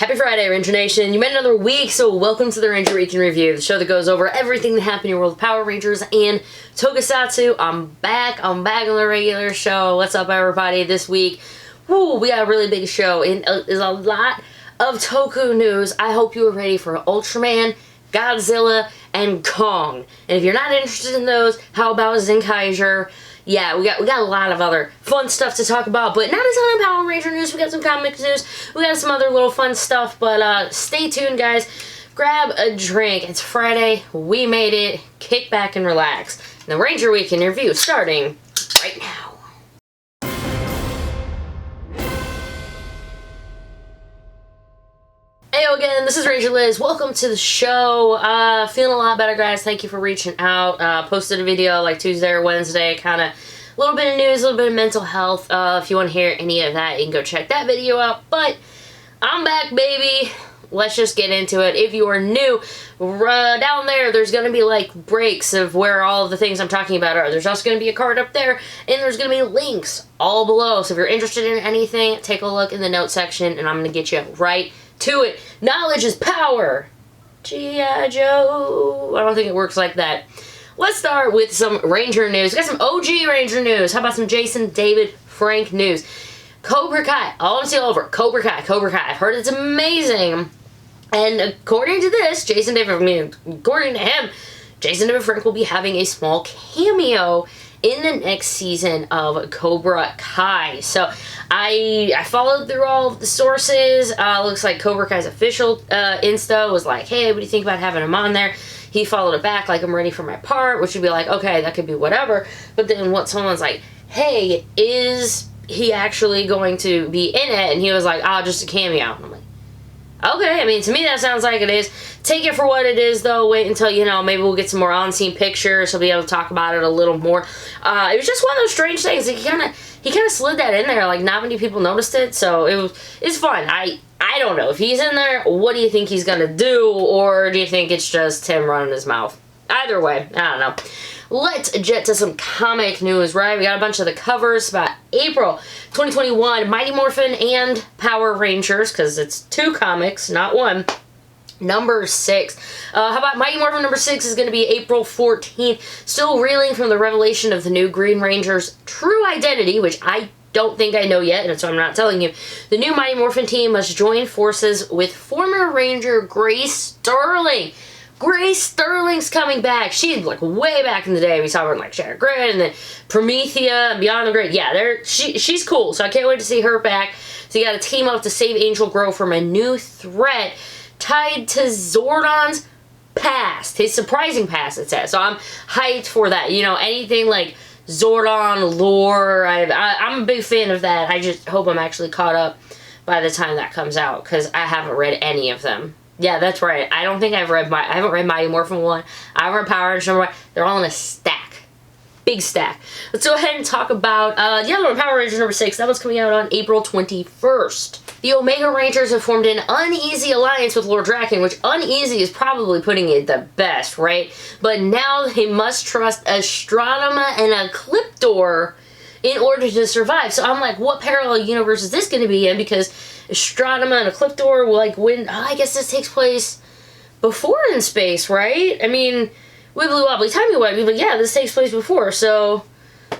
Happy Friday, Ranger Nation. You made another week, so welcome to the Ranger Week in Review, the show that goes over everything that happened in your world of Power Rangers and Tokusatsu. I'm back on the regular show. What's up, everybody? This week, woo, we got a really big show, and there's a lot of Toku news. I hope you are ready for Ultraman, Godzilla, and Kong. And if you're not interested in those, how about Zenkaiger? Yeah, we got a lot of other fun stuff to talk about, but not a ton of Power Ranger news. We got some comic news. We got some other little fun stuff, but stay tuned, guys. Grab a drink. It's Friday. We made it. Kick back and relax. And the Ranger Week in Review starting right now. Heyo again, this is Ranger Liz. Welcome to the show. Feeling a lot better, guys. Thank you for reaching out. Posted a video like Tuesday or Wednesday, kind of a little bit of news, a little bit of mental health. If you want to hear any of that, you can go check that video out. But I'm back, baby. Let's just get into it. If you are new, down there, there's going to be like breaks of where all of the things I'm talking about are. There's also going to be a card up there, and there's going to be links all below. So if you're interested in anything, take a look in the notes section, and I'm going to get you right to it. Knowledge is power. G.I. Joe. I don't think it works like that. Let's start with some Ranger news. We got some OG Ranger news. How about some Jason David Frank news? Cobra Kai. All I'm still over. Cobra Kai. I've heard it's amazing. And according to this, Jason David Frank will be having a small cameo in the next season of Cobra Kai. So I followed through all of the sources. Looks like Cobra Kai's official Insta was like, hey, what do you think about having him on there? He followed it back like, I'm ready for my part, which would be like, okay, that could be whatever. But then what someone's like, hey, is he actually going to be in it? And he was like, oh, just a cameo. And I'm like, okay, I mean, to me that sounds like it is. Take it for what it is, though. Wait until, you know, maybe we'll get some more on-scene pictures. He'll be able to talk about it a little more. It was just one of those strange things. He kind of slid that in there. Like, not many people noticed it, so it's fun. I don't know. If he's in there, what do you think he's gonna do? Or do you think it's just him running his mouth? Either way, I don't know. Let's jet to some comic news, right? We got a bunch of the covers about April 2021, Mighty Morphin and Power Rangers, because it's two comics, not one. Number 6. How about Mighty Morphin number 6 is going to be April 14th. Still reeling from the revelation of the new Green Ranger's true identity, which I don't think I know yet, and so I'm not telling you. The new Mighty Morphin team must join forces with former Ranger Grace Sterling. Grace Sterling's coming back. She's like way back in the day. We saw her in like Shattered Grid and then Promethea and Beyond the Grid. Yeah, she's cool, so I can't wait to see her back. So you got to team up to save Angel Grove from a new threat tied to Zordon's past. His surprising past, it says. So I'm hyped for that. You know, anything like Zordon lore, I'm a big fan of that. I just hope I'm actually caught up by the time that comes out, because I haven't read any of them. Yeah, that's right. I don't think I haven't read Mighty Morphin 1. I haven't read Power Rangers number 1. They're all in a stack. Big stack. Let's go ahead and talk about the other one, Power Rangers number 6. That one's coming out on April 21st. The Omega Rangers have formed an uneasy alliance with Lord Draken, which uneasy is probably putting it the best, right? But now they must trust Astronema and Ecliptor in order to survive. So I'm like, what parallel universe is this going to be in? Because Astronema and Ecliptor will like win. I guess this takes place before in space, right? I mean, wibbly wobbly, timey wimey, but yeah, this takes place before. So,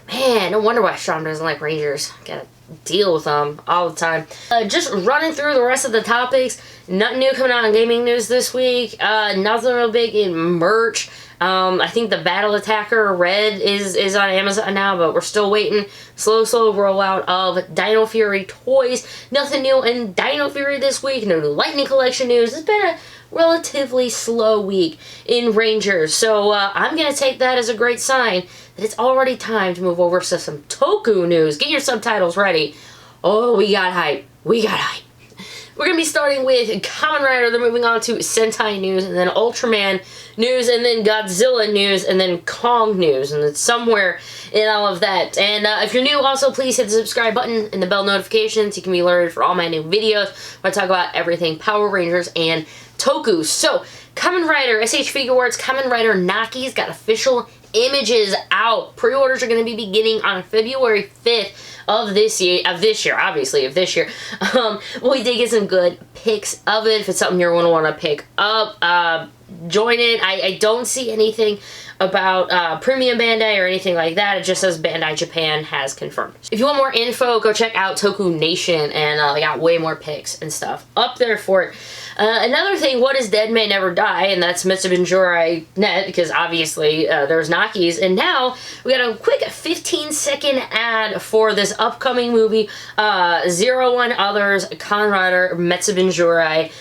man, no wonder why Astronema doesn't like Rangers. Gotta deal with them all the time. Just running through the rest of the topics. Nothing new coming out in gaming news this week. Nothing real big in merch. I think the Battle Attacker Red is on Amazon now, but we're still waiting. Slow rollout of Dino Fury toys. Nothing new in Dino Fury this week. No new Lightning Collection news. It's been a relatively slow week in Rangers, so I'm going to take that as a great sign that it's already time to move over to some Toku news. Get your subtitles ready. Oh, we got hype. We're going to be starting with Kamen Rider, then moving on to Sentai news, and then Ultraman news, and then Godzilla news, and then Kong news, and it's somewhere in all of that. And if you're new, also please hit the subscribe button and the bell notifications. You can be alerted for all my new videos where I talk about everything Power Rangers and Toku. So, Kamen Rider, SH Figuarts, Kamen Rider Naki's got official images out. Pre-orders are going to be beginning on February 5th of this year, obviously. We did get some good pics of it. If it's something you're going to want to pick up, join it. I don't see anything about Premium Bandai or anything like that. It just says Bandai Japan has confirmed. If you want more info, go check out Toku Nation, and they got way more pics and stuff up there for it. Another thing, What is Dead May Never Die, and that's Metsuboujinrai net, because obviously there's Naki's, and now we got a quick 15-second ad for this upcoming movie, 01 Others, Kamen Rider, Metsuboujinrai.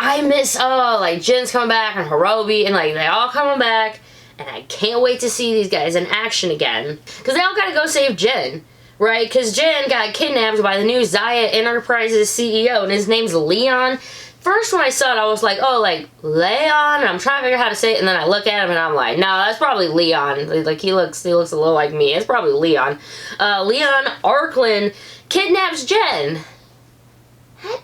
I miss, like, Jin's coming back, and Hirobi, and, like, they all coming back, and I can't wait to see these guys in action again, because they all gotta go save Jin. Right, because Jin got kidnapped by the new Zaya Enterprises CEO, and his name's Leon. First, when I saw it, I was like, oh, like, Leon? And I'm trying to figure out how to say it, and then I look at him, and I'm like, no, that's probably Leon. Like, he looks a little like me. It's probably Leon. Leon Arkland kidnaps Jin. What?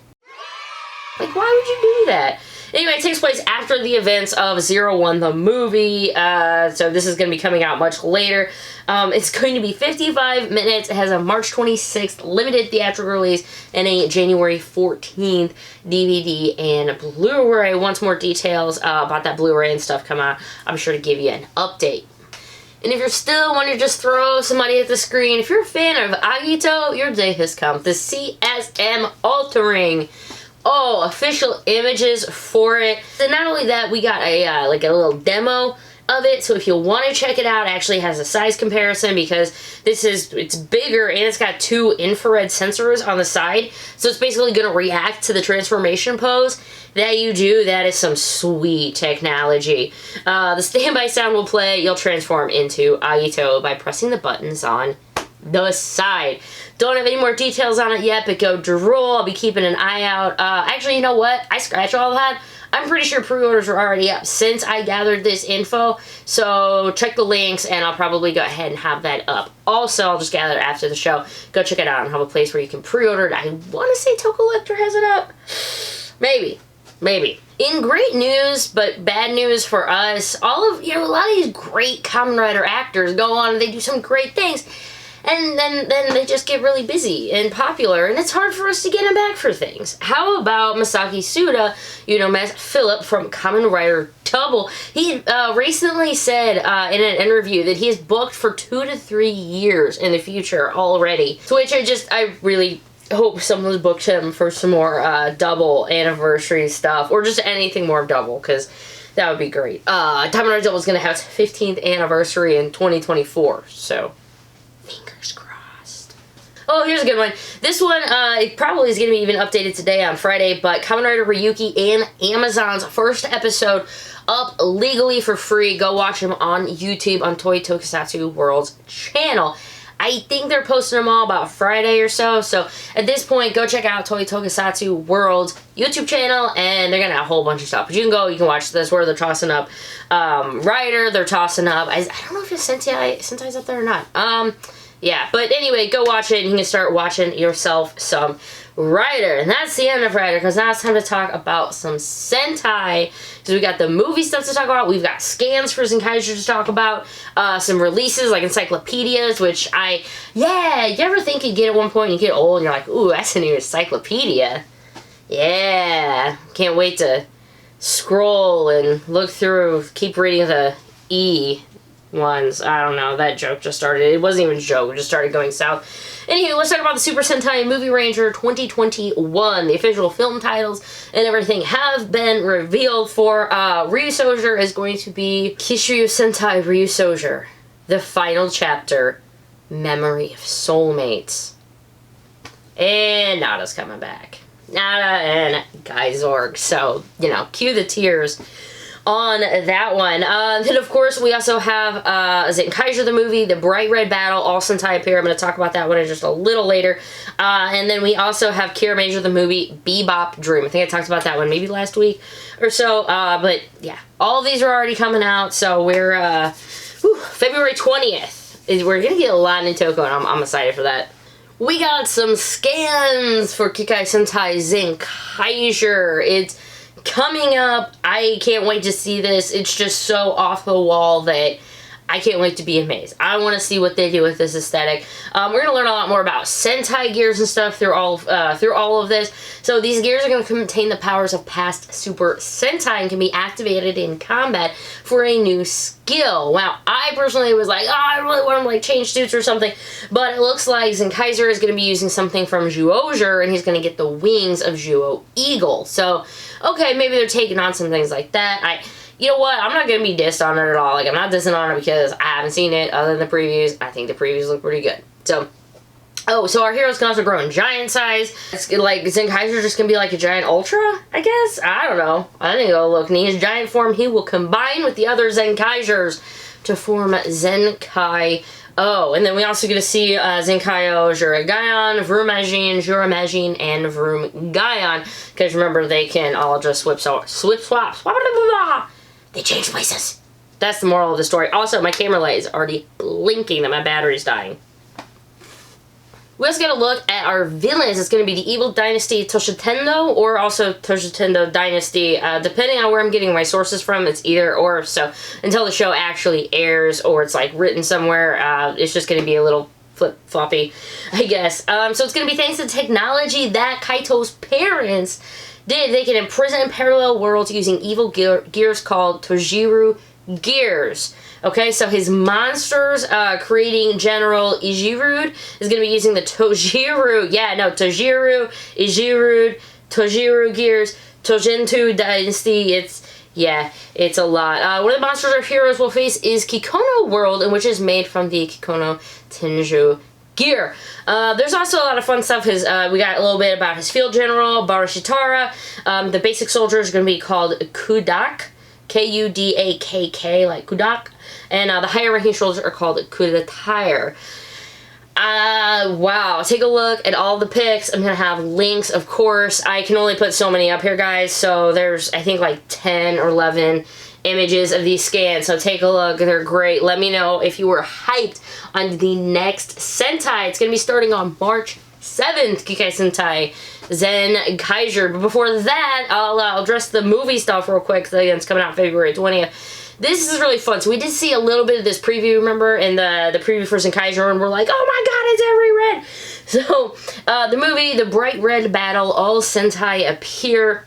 Like, why would you do that? Anyway, it takes place after the events of 01, the movie, so this is going to be coming out much later. It's going to be 55 minutes. It has a March 26th limited theatrical release and a January 14th DVD and Blu-ray. Once more details about that Blu-ray and stuff come out, I'm sure to give you an update. And if you're still wanting to just throw some money at the screen, if you're a fan of Agito, your day has come. The CSM Altering. Oh, official images for it. And not only that, we got a like a little demo of it, so if you want to check it out, it actually has a size comparison, because it's bigger, and it's got 2 infrared sensors on the side, so it's basically going to react to the transformation pose that you do. That is some sweet technology. The standby sound will play. You'll transform into Agito by pressing the buttons on the side. Don't have any more details on it yet, but go drool. I'll be keeping an eye out. Actually, you know what? I scratch all that. I'm pretty sure pre-orders are already up since I gathered this info, so check the links, and I'll probably go ahead and have that up. Also, I'll just gather it after the show. Go check it out and have a place where you can pre-order it. I want to say Tokulector has it up. Maybe. In great news, but bad news for us, a lot of these great Kamen Rider actors go on and they do some great things. And then they just get really busy and popular, and it's hard for us to get them back for things. How about Masaki Suda, as Philip from Kamen Rider Double? He recently said in an interview that he is booked for 2 to 3 years in the future already. To which I really hope someone's booked him for some more Double anniversary stuff, or just anything more Double, because that would be great. Kamen Rider Double is going to have its 15th anniversary in 2024, so fingers crossed. Oh, here's a good one. This one, it probably is going to be even updated today on Friday, but Kamen Rider Ryuki and Amazon's first episode up legally for free. Go watch them on YouTube on Toy Tokusatsu World's channel. I think they're posting them all about Friday or so. So at this point, go check out Toy Tokusatsu World's YouTube channel, and they're gonna have a whole bunch of stuff. But you can watch this where they're tossing up Rider. They're tossing up. I don't know if it's Sentai's up there or not. Yeah, but anyway, go watch it, and you can start watching yourself some Rider. And that's the end of Rider, because now it's time to talk about some Sentai. So we got the movie stuff to talk about. We've got scans for Zenkaiger to talk about. Some releases like encyclopedias, which you ever think you get at one point and you get old and you're like, ooh, that's a new encyclopedia. Yeah, can't wait to scroll and look through, keep reading the ones. I don't know, that joke just started. It wasn't even a joke, it just started going south. Anywho, let's talk about the Super Sentai Movie Ranger 2021. The official film titles and everything have been revealed for Ryusoger is going to be Kishiryu Sentai Ryusoger, the final chapter, Memory of Soulmates. And Nada's coming back. Nada and Geizorg. So, cue the tears on that one. Then, of course, we also have Zenkaiger the movie, The Bright Red Battle, all Sentai appear. I'm going to talk about that one in just a little later. And then we also have Kiramager the movie, Bebop Dream. I think I talked about that one maybe last week or so. But, yeah, all of these are already coming out. So we're, February 20th. We're going to get a lot in Toko, and I'm excited for that. We got some scans for Kikai Sentai Zenkaiger. It's coming up, I can't wait to see this. It's just so off the wall that I can't wait to be amazed. I want to see what they do with this aesthetic. We're going to learn a lot more about Sentai gears and stuff through all of this. So these gears are going to contain the powers of past Super Sentai and can be activated in combat for a new skill. Wow, I personally was like, oh, I really want to like change suits or something. But it looks like Zenkaiger is going to be using something from Zyuohger, and he's going to get the wings of Zyuo Eagle. So, okay, maybe they're taking on some things like that. You know what? I'm not going to be dissed on it at all. Like, I'm not dissing on it because I haven't seen it other than the previews. I think the previews look pretty good. So, so our heroes can also grow in giant size. It's like, Zenkaiger's just going to be like a giant Ultra, I guess? I don't know. I think it'll look neat. In his giant form, he will combine with the other Zenkaigers to form Zenkai. Oh, and then we also get to see Zenkaiger, Juragaion, Vrumagine, Juramagine, and Vrumgaion. Because remember, they can all just swap. They change places. That's the moral of the story. Also, my camera light is already blinking that my battery's dying. We also get a look at our villains. It's going to be the Evil Dynasty Toshitendo or also Toshitendo Dynasty. Depending on where I'm getting my sources from, it's either or. So until the show actually airs or it's like written somewhere, it's just going to be a little flip-floppy, I guess. So it's going to be thanks to technology that Kaito's parents did. They can imprison parallel worlds using evil gears called Tojiru gears. Okay, so his monsters, creating General Ijirud, is going to be using the Tojiru, Tojiru, Ijirud, Tojiru gears, Tojintu Dynasty. It's a lot. One of the monsters our heroes will face is Kikono World, which is made from the Kikono Tenju gear. There's also a lot of fun stuff. We got a little bit about his field general, Barashitara. The basic soldiers are going to be called Kudak, Kudakk, like Kudak. And the higher ranking soldiers are called Kudatire. Wow. Take a look at all the pics. I'm going to have links, of course. I can only put so many up here, guys. So there's, I think, like 10 or 11 images of these scans. So take a look. They're great. Let me know if you were hyped on the next Sentai. It's going to be starting on March 7th, Kikai Sentai Zenkaiger. But before that, I'll address the movie stuff real quick. So again, it's coming out February 20th. This is really fun. So we did see a little bit of this preview, remember, in the preview for Zenkaiger, and we're like, oh my god, it's every red! So, the movie, the bright red battle, all Sentai appear.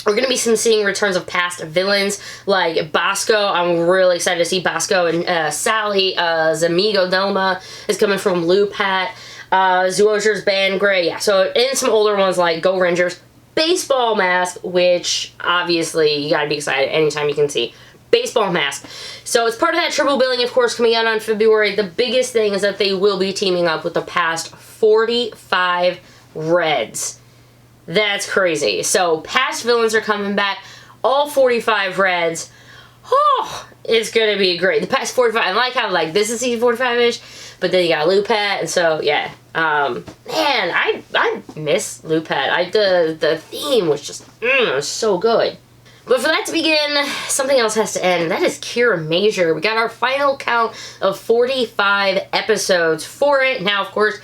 We're going to be seeing returns of past villains like Bosco. I'm really excited to see Bosco and Sally. Zamigo Delma is coming from Lupat. Zyuohger's Band Gray. Yeah, so in some older ones like Go Rangers. Baseball Mask, which obviously you got to be excited anytime you can see Baseball Mask. So it's part of that triple billing, of course, coming out on February. The biggest thing is that they will be teaming up with the past 45 Reds. That's crazy. So past villains are coming back. All 45 Reds. Oh, it's going to be great. The past 45, I like how, like, this is season 45-ish, but then you got Lupat, and so, yeah. Man, I miss Lupat. The theme was just, so good. But for that to begin, something else has to end. That is KIRAMEIGER. We got our final count of 45 episodes for it. Now, of course,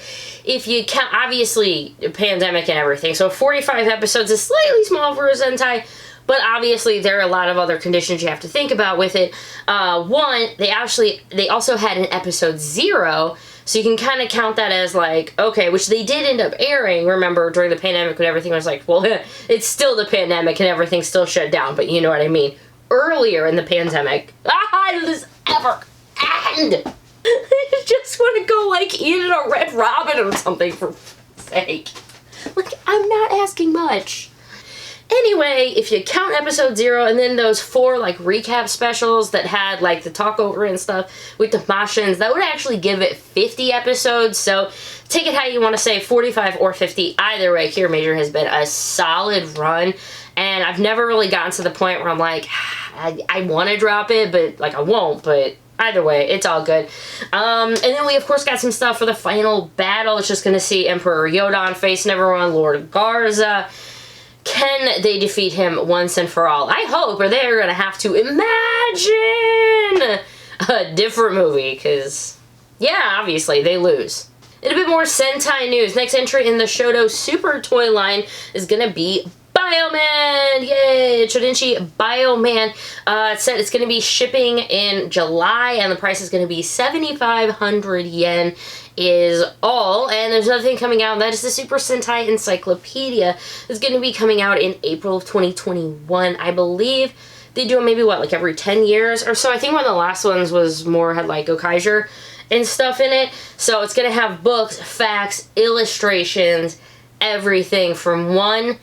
if you count, obviously, the pandemic and everything, so 45 episodes is slightly small for a Sentai, but obviously there are a lot of other conditions you have to think about with it. One, they also had an episode 0, so you can kind of count that as like, okay, which they did end up airing, remember, during the pandemic when everything was like, well, it's still the pandemic and everything's still shut down, but you know what I mean. Earlier in the pandemic, how did this ever end? I just want to go, like, eat a Red Robin or something, for sake. Like, I'm not asking much. Anyway, if you count episode 0 and then those 4, like, recap specials that had, like, the talkover and stuff with the Mashins, that would actually give it 50 episodes. So, take it how you want to say, 45 or 50. Either way, KIRAMEIGER has been a solid run. And I've never really gotten to the point where I'm like, I want to drop it, but, like, I won't. But either way, it's all good. And then we, of course, got some stuff for the final battle. It's just going to see Emperor Yodon facing everyone, Lord Garza. Can they defeat him once and for all? I hope, or they're going to have to imagine a different movie, because, yeah, obviously, they lose. And a bit more Sentai news. Next entry in the Shoto Super Toy line is going to be Bioman! Yay! Chodinshi Bioman. It said it's going to be shipping in July, and the price is going to be 7,500 yen is all. And there's another thing coming out, and that is the Super Sentai Encyclopedia. It's going to be coming out in April of 2021, I believe. They do it maybe, what, like every 10 years or so? I think one of the last ones was more, had like Zenkaiger and stuff in it. So it's going to have books, facts, illustrations, everything from 1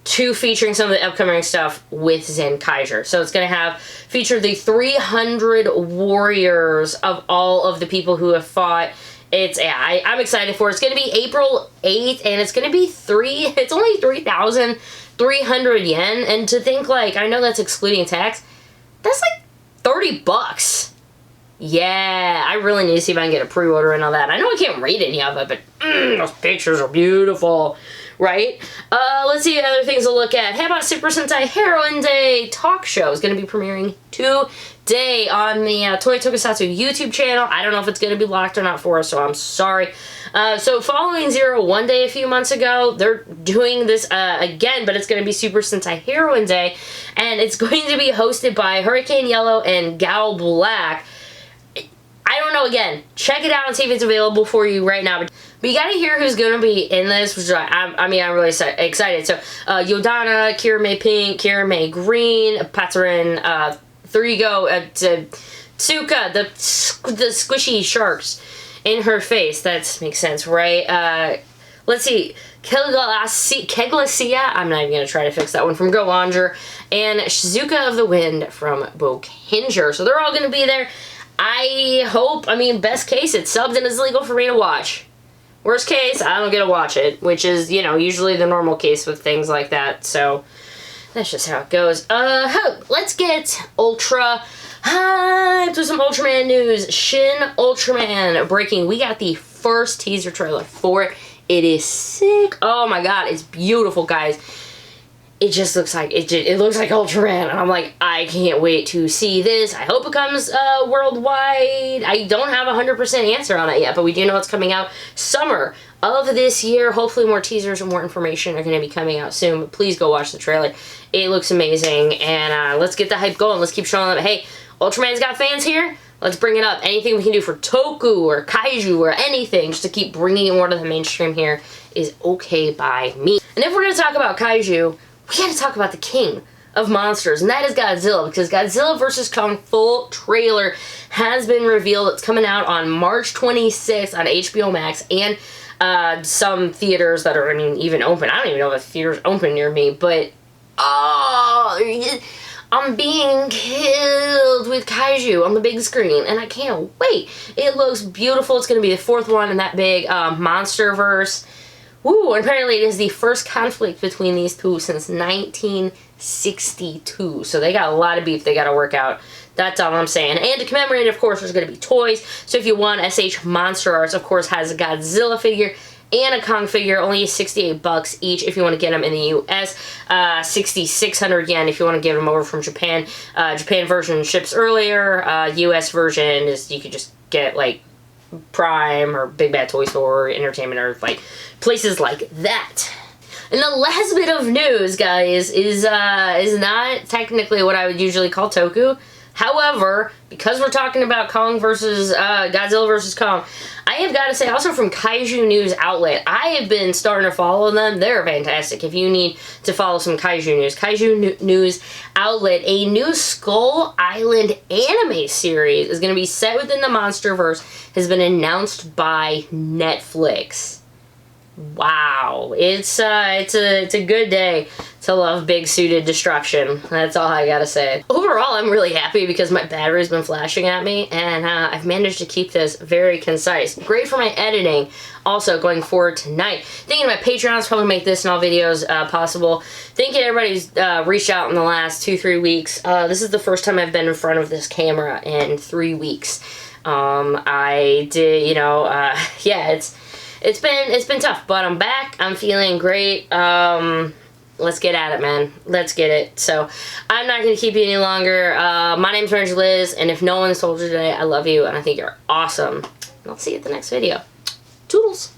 to featuring some of the upcoming stuff with Zenkaiger. So it's going to feature the 300 warriors of all of the people who have fought. I'm excited for it. It's going to be April 8th, and it's going to be it's only 3,300 yen. And to think, like, I know that's excluding tax, that's like 30 bucks. Yeah, I really need to see if I can get a pre-order and all that. I know I can't rate any of it, but those pictures are beautiful, right? Let's see other things to look at. How about Super Sentai Heroine Day talk show? Is going to be premiering today on the Toy Tokusatsu YouTube channel. I don't know if it's going to be locked or not for us, so I'm sorry. So following Zero One Day a few months ago, they're doing this again, but it's going to be Super Sentai Heroine Day, and it's going to be hosted by Hurricane Yellow and Gal Black. I don't know, again, check it out and see if it's available for you right now. But you gotta hear who's gonna be in this, which I'm really excited. So, Yodana, Kiramei Pink, Kiramei Green, Patrin, Thurigo, Tsuka, the squishy sharks in her face. That makes sense, right? Let's see, Keglacia, I'm not even gonna try to fix that one, from Goanger, and Shizuka of the Wind from Bokinger. So they're all gonna be there. I hope, best case, it's subbed and it's legal for me to watch. Worst case, I don't get to watch it, which is, usually the normal case with things like that, so that's just how it goes. Let's get ultra hyped with some Ultraman news. Shin Ultraman breaking. We got the first teaser trailer for it. It is sick. Oh my god, it's beautiful, guys. It just looks like, it looks like Ultraman, and I'm like, I can't wait to see this. I hope it comes worldwide. I don't have a 100% answer on it yet, but we do know it's coming out summer of this year. Hopefully more teasers and more information are going to be coming out soon, but please go watch the trailer. It looks amazing, and let's get the hype going. Let's keep showing them, hey, Ultraman's got fans here. Let's bring it up. Anything we can do for toku or kaiju or anything just to keep bringing it more to the mainstream here is okay by me. And if we're going to talk about kaiju, we gotta talk about the king of monsters, and that is Godzilla, because Godzilla vs. Kong full trailer has been revealed. It's coming out on March 26th on HBO Max, and some theaters that are, even open. I don't even know if a theater's open near me, but, oh, I'm being killed with kaiju on the big screen, and I can't wait. It looks beautiful. It's gonna be the 4th one in that big monster-verse. Ooh, and apparently it is the first conflict between these two since 1962. So they got a lot of beef they got to work out. That's all I'm saying. And to commemorate, of course, there's going to be toys. So if you want, SH Monster Arts, of course, has a Godzilla figure and a Kong figure. Only 68 bucks each if you want to get them in the US. 6,600 yen if you want to get them over from Japan. Japan version ships earlier. US version is, you could just get, like, Prime or Big Bad Toy Store or Entertainment or like places like that. And the last bit of news, guys, is not technically what I would usually call toku. However, because we're talking about Kong versus Godzilla versus Kong, I have got to say, also from Kaiju News Outlet, I have been starting to follow them. They're fantastic. If you need to follow some Kaiju News, Kaiju News Outlet, a new Skull Island anime series is going to be set within the MonsterVerse, has been announced by Netflix. Wow, it's a good day to love big suited destruction. That's all I gotta say. Overall, I'm really happy because my battery's been flashing at me, and I've managed to keep this very concise. Great for my editing. Also, going forward tonight, thinking my Patreons probably make this and all videos possible. Thank you to everybody who's reached out in the last 2-3 weeks. This is the first time I've been in front of this camera in 3 weeks. I did, yeah, it's been tough, but I'm back. I'm feeling great. Let's get at it, man. Let's get it. So, I'm not going to keep you any longer. My name's Ranger Liz, and if no one's told you today, I love you, and I think you're awesome. And I'll see you at the next video. Toodles!